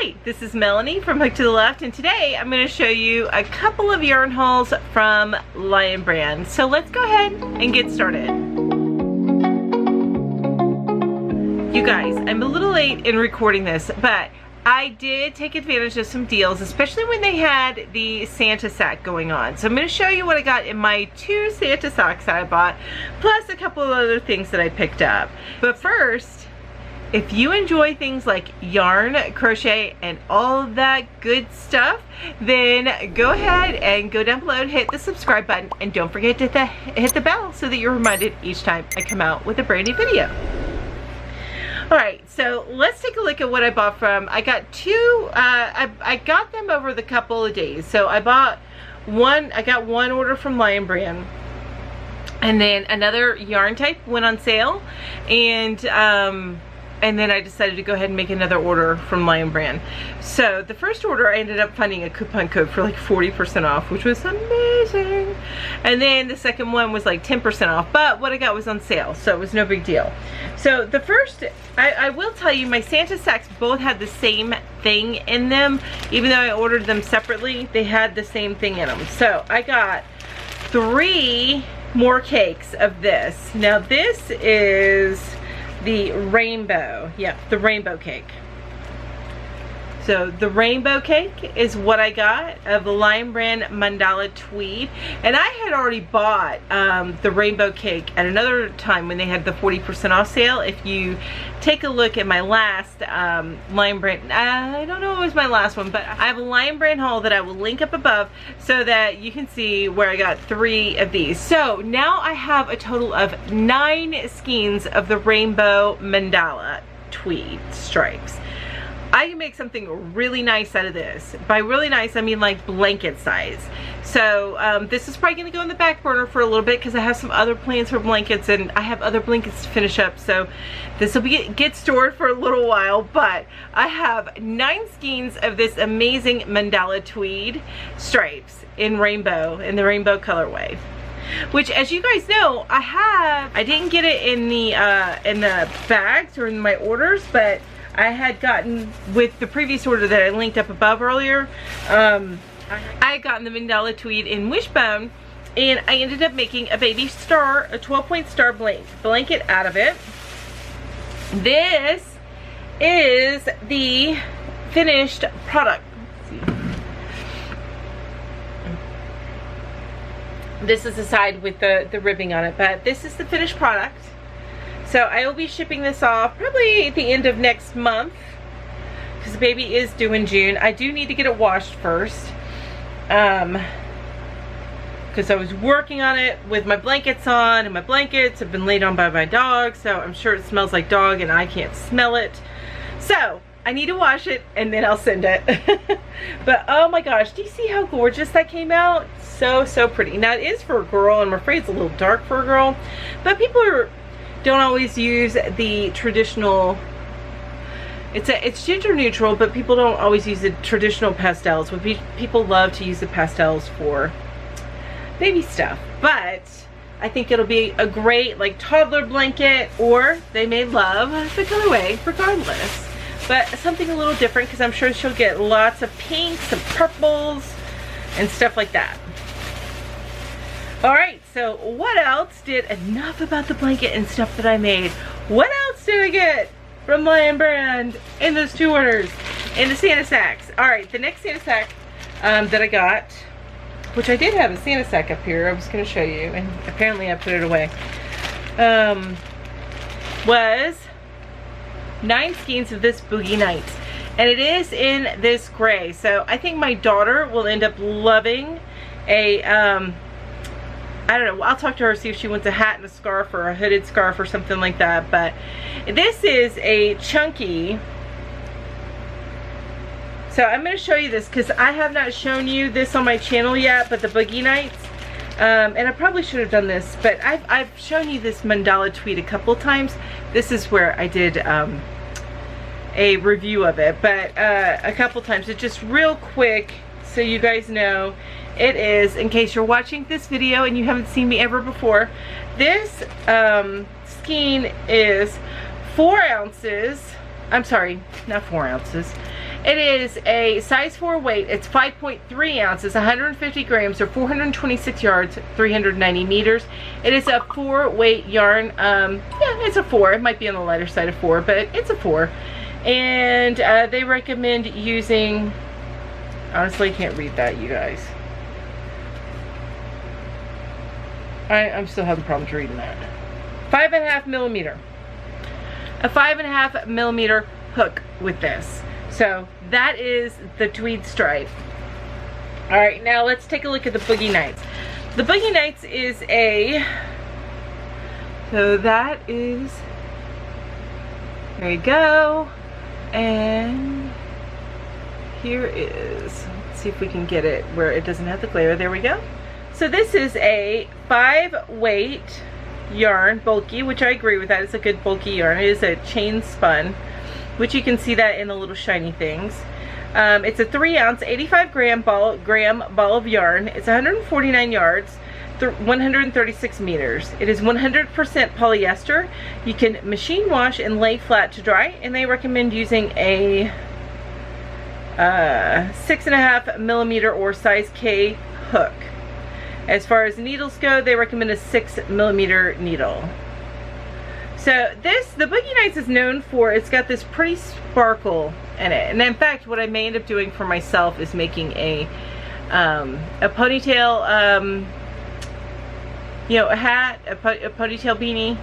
Hi, this is Melanie from Hooked to the Left, and today I'm going to show you a couple of yarn hauls from Lion Brand. So let's go ahead and get started. You guys, I'm a little late in recording this, but I did take advantage of some deals, especially when they had the Santa sack going on. So I'm going to show you what I got in my 2 Santa socks that I bought, plus a couple of other things that I picked up. But first, if you enjoy things like yarn, crochet, and all of that good stuff, then go ahead and go down below and hit the subscribe button, and don't forget to hit the bell so that you're reminded each time I come out with a brand new video. Alright, so let's take a look at what I bought from. I got two, I got them over the couple of days. So I got one order from Lion Brand, and then another yarn type went on sale, and then I decided to go ahead and make another order from Lion Brand. So the first order, I ended up finding a coupon code for like 40% off, which was amazing. And then the second one was like 10% off, but what I got was on sale, so it was no big deal. So the first, I will tell you, my Santa sacks both had the same thing in them. Even though I ordered them separately, they had the same thing in them. So I got 3 more cakes of this. Now this is the rainbow, the rainbow cake. So the rainbow cake is what I got of the Lion Brand Mandala Tweed, and I had already bought the rainbow cake at another time when they had the 40% off sale. If you take a look at my last Lion Brand, I don't know if it was my last one, but I have a Lion Brand haul that I will link up above so that you can see where I got 3 of these. So now I have a total of 9 skeins of the rainbow Mandala Tweed stripes. I can make something really nice out of this. By really nice, I mean like blanket size. So this is probably going to go in the back burner for a little bit because I have some other plans for blankets, and I have other blankets to finish up. So this will get stored for a little while, but I have 9 skeins of this amazing Mandala Tweed stripes in rainbow, in the rainbow colorway. Which, as you guys know, I didn't get it in the bags or in my orders, but I had gotten, with the previous order that I linked up above earlier, I had gotten the Mandala Tweed in Wishbone, and I ended up making a baby star, a 12-point star blanket out of it. This is the finished product. Let's see. This is the side with the ribbing on it, but this is the finished product. So I will be shipping this off probably at the end of next month because the baby is due in June. I do need to get it washed first because I was working on it with my blankets on, and my blankets have been laid on by my dog, so I'm sure it smells like dog and I can't smell it. So I need to wash it and then I'll send it. But oh my gosh, do you see how gorgeous that came out? So pretty. Now it is for a girl, and I'm afraid it's a little dark for a girl, but people don't always use the traditional, it's gender neutral, but people don't always use the traditional pastels. People love to use the pastels for baby stuff, but I think it'll be a great like toddler blanket, or they may love the colorway regardless, but something a little different because I'm sure she'll get lots of pinks and purples and stuff like that. Alright, so what else enough about the blanket and stuff that I made. What else did I get from Lion Brand in those 2 orders? In the Santa sacks. Alright, the next Santa sack that I got, which I did have a Santa sack up here, I was going to show you, and apparently I put it away, was 9 skeins of this Boogie Knights. And it is in this gray. So I think my daughter will end up loving a, I don't know, I'll talk to her, see if she wants a hat and a scarf or a hooded scarf or something like that. But this is a chunky, so I'm going to show you this because I have not shown you this on my channel yet, but the Boogie Knights, and I probably should have done this, but I've shown you this Mandala Tweed a couple times. This is where I did a review of it, but a couple times. It's just real quick so you guys know. It is, in case you're watching this video and you haven't seen me ever before, this skein is 4 ounces, I'm sorry, not 4 ounces, It is a size 4 weight. It's 5.3 ounces, 150 grams, or 426 yards, 390 meters. It is a 4 weight yarn. Yeah, it's a 4. It might be on the lighter side of 4, but it's a 4. And they recommend using, honestly, I can't read that, you guys. I'm still having problems reading that. 5.5 millimeter. A 5.5 millimeter hook with this. So that is the Tweed Stripe. All right, now let's take a look at the Boogie Knights. The Boogie Knights is a, so that is, there you go. And here is, let's see if we can get it where it doesn't have the glare. There we go. So this is a 5 weight yarn, bulky, which I agree with that. It's a good bulky yarn. It is a chain spun, which you can see that in the little shiny things. It's a 3 ounce, 85 gram ball of yarn. It's 149 yards, 136 meters. It is 100% polyester. You can machine wash and lay flat to dry, and they recommend using a 6.5 millimeter or size K hook. As far as needles go, they recommend a 6 millimeter needle. So the Boogie Knights is known for, it's got this pretty sparkle in it. And in fact, what I may end up doing for myself is making a ponytail, you know, a hat, a ponytail beanie.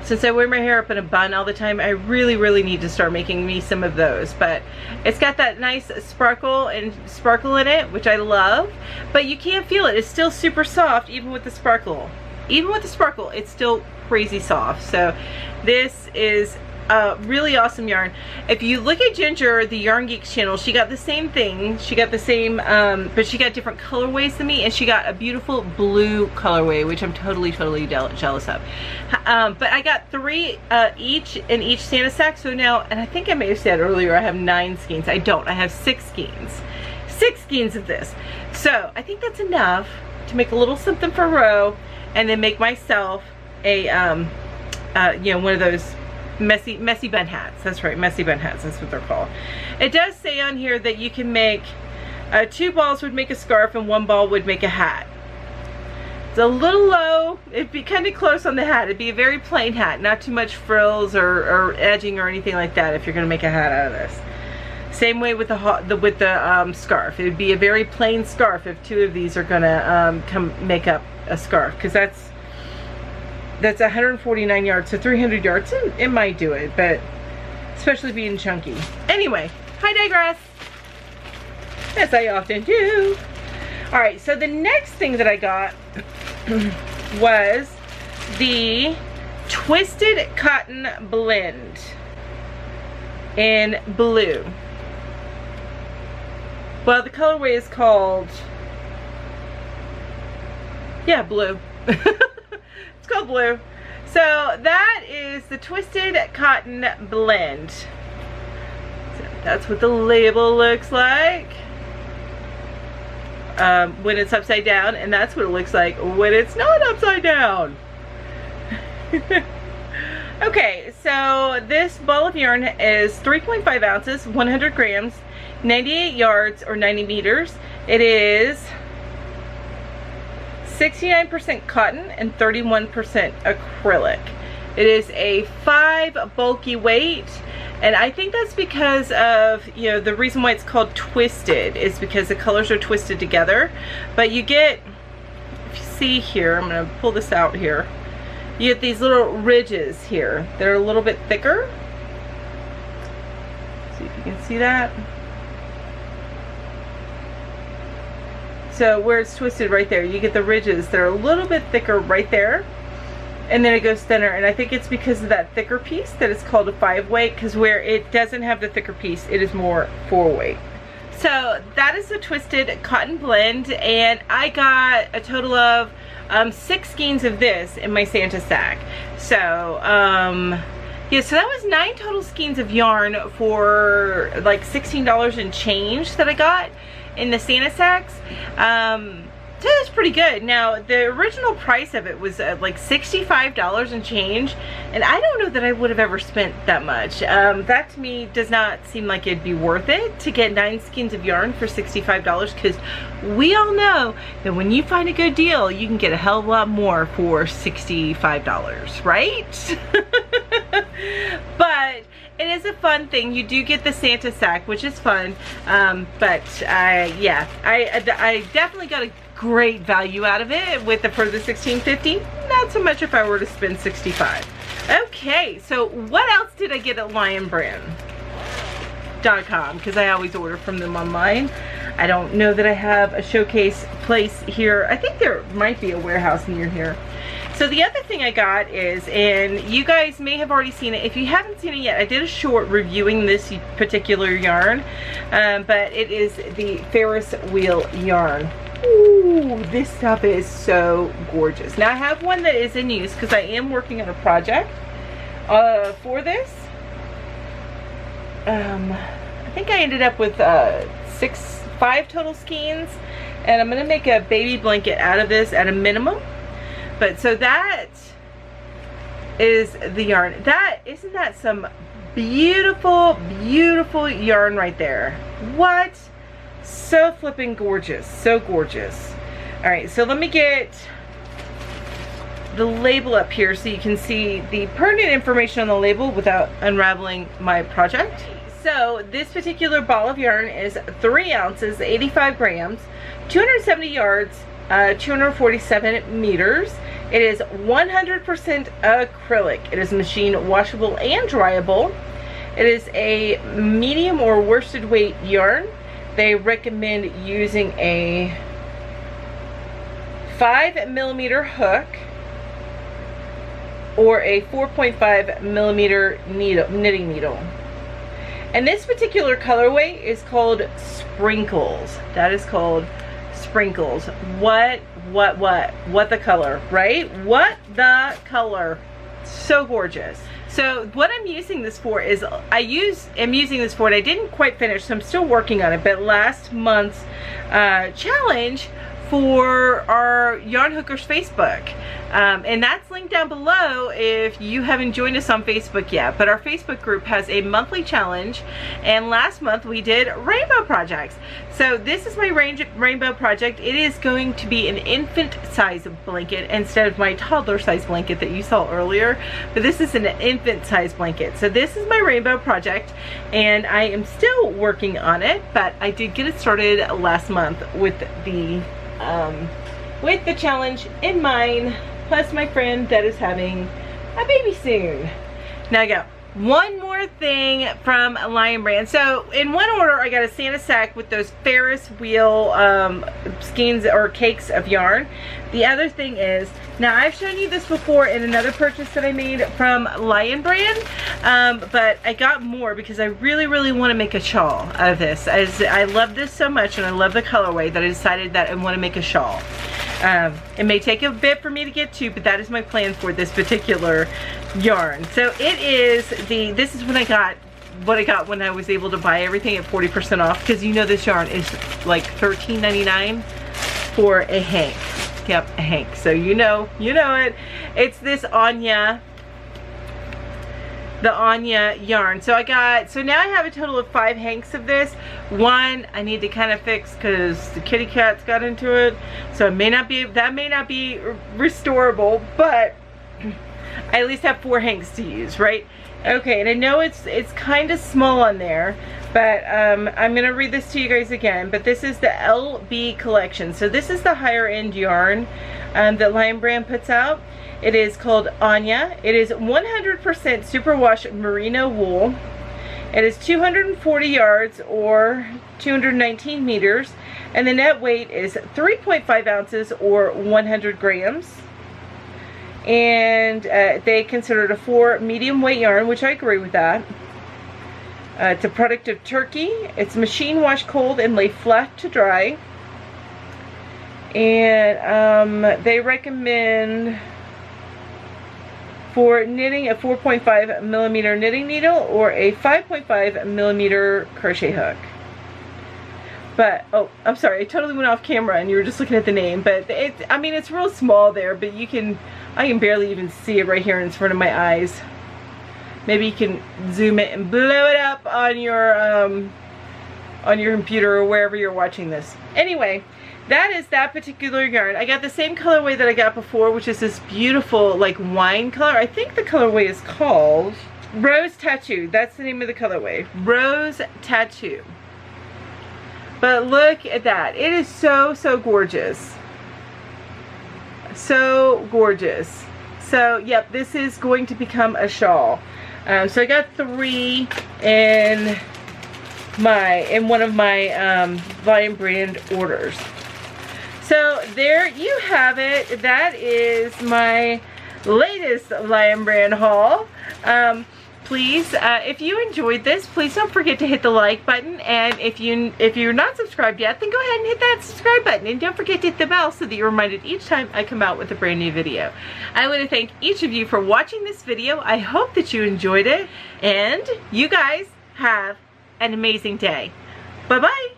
Since I wear my hair up in a bun all the time, I really need to start making me some of those. But it's got that nice sparkle in it, which I love. But you can't feel it. It's still super soft, even with the sparkle. Even with the sparkle, it's still crazy soft. So this is a really awesome yarn. If you look at Ginger, the Yarn Geeks channel, she got the same thing. She got the same, but she got different colorways than me, and she got a beautiful blue colorway, which I'm totally jealous of. But I got 3 each in each Santa sack. So now, and I think I may have said earlier, I have 9 skeins. I don't. I have 6 skeins. 6 skeins of this. So I think that's enough to make a little something for Ro, and then make myself a, you know, one of those messy bun hats. That's right, messy bun hats, that's what they're called. It does say on here that you can make 2 balls would make a scarf and 1 ball would make a hat. It's a little low. It'd be kind of close on the hat. It'd be a very plain hat, not too much frills or edging or anything like that if you're gonna make a hat out of this. Same way with the scarf. It would be a very plain scarf if 2 of these are gonna come make up a scarf, because that's 149 yards, so 300 yards, it might do it, but especially being chunky. Anyway, I digress, as I often do. All right, so the next thing that I got was the Twisted Cotton Blend in blue. Well, the colorway is called, yeah, blue. It's called blue. So that is the Twisted Cotton Blend. So that's what the label looks like when it's upside down, and that's what it looks like when it's not upside down. Okay, so this ball of yarn is 3.5 ounces, 100 grams, 98 yards or 90 meters. It is 69% cotton and 31% acrylic. It is a 5 bulky weight, and I think that's because of, you know, the reason why it's called twisted is because the colors are twisted together. But you get, if you see here, I'm going to pull this out here, you get these little ridges here that are a little bit thicker. See if you can see that. So where it's twisted right there, you get the ridges that are a little bit thicker right there, and then it goes thinner. And I think it's because of that thicker piece that it's called a 5 weight, because where it doesn't have the thicker piece, it is more 4 weight. So that is the Twisted Cotton Blend, and I got a total of 6 skeins of this in my Santa sack. So yeah, so that was 9 total skeins of yarn for like $16 and change that I got in the Santa sacks. So that's pretty good. Now, the original price of it was like $65 and change, and I don't know that I would have ever spent that much. That to me does not seem like it'd be worth it to get 9 skeins of yarn for $65, because we all know that when you find a good deal, you can get a hell of a lot more for $65, right? But it is a fun thing. You do get the Santa sack, which is fun. Yeah, I definitely got a great value out of it for the $16.50. Not so much if I were to spend $65. Okay, so what else did I get at lionbrand.com? Because I always order from them online. I don't know that I have a showcase place here. I think there might be a warehouse near here. So the other thing I got is, and you guys may have already seen it. If you haven't seen it yet, I did a short reviewing this particular yarn, but it is the Ferris Wheel yarn. Ooh, this stuff is so gorgeous. Now I have one that is in use because I am working on a project for this. I think I ended up with 5 total skeins, and I'm gonna make a baby blanket out of this at a minimum. But so that is the yarn. Isn't that some beautiful, beautiful yarn right there? What? So flipping gorgeous, so gorgeous. All right, so let me get the label up here so you can see the pertinent information on the label without unraveling my project. So this particular ball of yarn is 3 ounces, 85 grams, 270 yards, 247 meters. It is 100% acrylic. It is machine washable and dryable. It is a medium or worsted weight yarn. They recommend using a 5mm hook or a 4.5mm knitting needle. And this particular colorway is called Sprinkles. That is called Sprinkles. What the color, right? What the color. So gorgeous. So what I'm using this for is, I'm using this for, and I didn't quite finish, so I'm still working on it, but last month's challenge for our Yarn Hookers Facebook. And that's linked down below if you haven't joined us on Facebook yet. But our Facebook group has a monthly challenge, and last month we did rainbow projects. So this is my rainbow project. It is going to be an infant size blanket instead of my toddler size blanket that you saw earlier. But this is an infant size blanket. So this is my rainbow project, and I am still working on it, but I did get it started last month with the challenge in mind, plus my friend that is having a baby soon. Now I got one more thing from Lion Brand. So in one order I got a Santa sack with those Ferris Wheel skeins or cakes of yarn. The other thing is, now I've shown you this before in another purchase that I made from Lion Brand, but I got more because I really want to make a shawl out of this. As I love this so much and I love the colorway that I decided that I want to make a shawl. It may take a bit for me to get to, but that is my plan for this particular yarn. So it is this is what I got when I was able to buy everything at 40% off, because you know this yarn is like $13.99 for a hank. Yep, a hank. So you know it. It's this Anya, the Anya yarn. So now I have a total of 5 hanks of this. One I need to kind of fix because the kitty cats got into it, so that may not be restorable, but I at least have 4 hanks to use, right? Okay, and I know it's kind of small on there, but I'm gonna read this to you guys again. But this is the LB collection. So this is the higher end yarn that Lion Brand puts out. It is called Anya. It is 100% superwash merino wool. It is 240 yards or 219 meters, and the net weight is 3.5 ounces or 100 grams. And they consider it a 4 medium weight yarn, which I agree with that. It's a product of Turkey. It's machine wash cold and lay flat to dry. And they recommend for knitting a 4.5mm knitting needle or a 5.5mm crochet hook. But, oh, I'm sorry, I totally went off camera and you were just looking at the name. But I mean, it's real small there, but I can barely even see it right here in front of my eyes. Maybe you can zoom it and blow it up on your computer or wherever you're watching this. Anyway, that is that particular yarn. I got the same colorway that I got before, which is this beautiful like wine color. I think the colorway is called Rose Tattoo. That's the name of the colorway. Rose Tattoo. But look at that. It is so, so gorgeous. So gorgeous. So, yep, this is going to become a shawl. So I got 3 in one of my Lion brand orders. So there you have it. That is my latest Lion brand haul. Please, if you enjoyed this, please don't forget to hit the like button, and if you're not subscribed yet, then go ahead and hit that subscribe button, and don't forget to hit the bell so that you're reminded each time I come out with a brand new video. I want to thank each of you for watching this video. I hope that you enjoyed it, and you guys have an amazing day. Bye-bye.